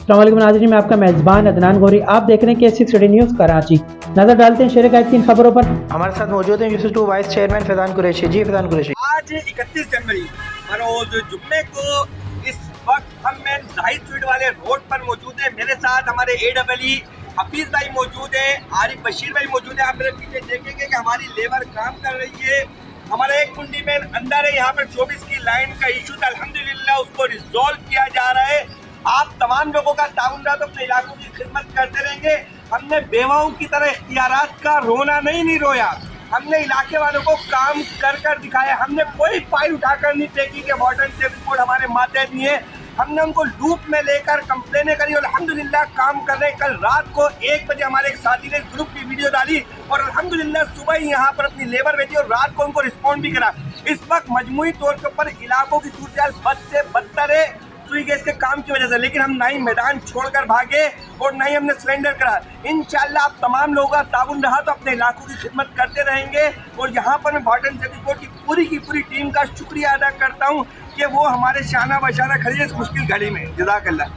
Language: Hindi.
अस्सलामुअलैकुम नाज़रीन, मैं आपका मेज़बान अदनान गौरी। आप देख रहे हैं के6 सिटी न्यूज़ कराची। नजर डालते हैं शहर गाइब की इन खबरों पर। हमारे साथ मौजूद हैं यूसुफ 2 वाइस चेयरमैन फैज़ान कुरैशी। जी फैज़ान कुरैशी, आज 31 जनवरी बरोज जुम्मे को इस वक्त हम मेन जाहिद स्वीट वाले रोड पर मौजूद है। मेरे साथ हमारे AEE हफीज भाई मौजूद है, आरिफ बशीर भाई मौजूद है। आप मेरे पीछे देखेंगे कि हमारी लेबर काम कर रही है। हमारा एक कुंडी में अंदर है, यहाँ पर 24 की लाइन का इशू था, अल्हम्दुलिल्लाह उसको रिजॉल्व किया जा रहा है। आप तमाम लोगों का ताउन रहा तो अपने इलाकों की खिदमत करते रहेंगे। हमने बेवाओं की तरह इख्तियारात का रोना नहीं रोया, हमने इलाके वालों को काम कर कर दिखाया। हमने कोई फाइल उठाकर नहीं फेंकी कि वाटर एंड सेफ्टी बोर्ड हमारे मातहत नहीं है। हमने उनको लूप में लेकर कंप्लेनें करी और अल्हम्दुलिल्लाह काम कर रहे। कल रात को 1 बजे हमारे एक साथी ने ग्रुप की वीडियो डाली और अल्हम्दुलिल्लाह सुबह ही यहाँ पर अपनी लेबर भेजी और रात को उनको रिस्पॉन्ड भी करा। इस वक्त मजमूई तौर के ऊपर इलाकों की सूरत बद से बदतर है सुई गैस के काम की वजह से, लेकिन हम ना ही मैदान छोड़कर भागे और ना ही हमने सरेंडर करा। इंशाल्लाह आप तमाम लोगों का ताउन रहा तो अपने इलाकों की खिदमत करते रहेंगे। और यहाँ पर मैं वाटर एंड सेफ्टी बोर्ड की पूरी टीम का शुक्रिया अदा करता हूँ कि वो हमारे शाना बशाना खड़ी है इस मुश्किल घड़ी में। जज़ाकल्लाह।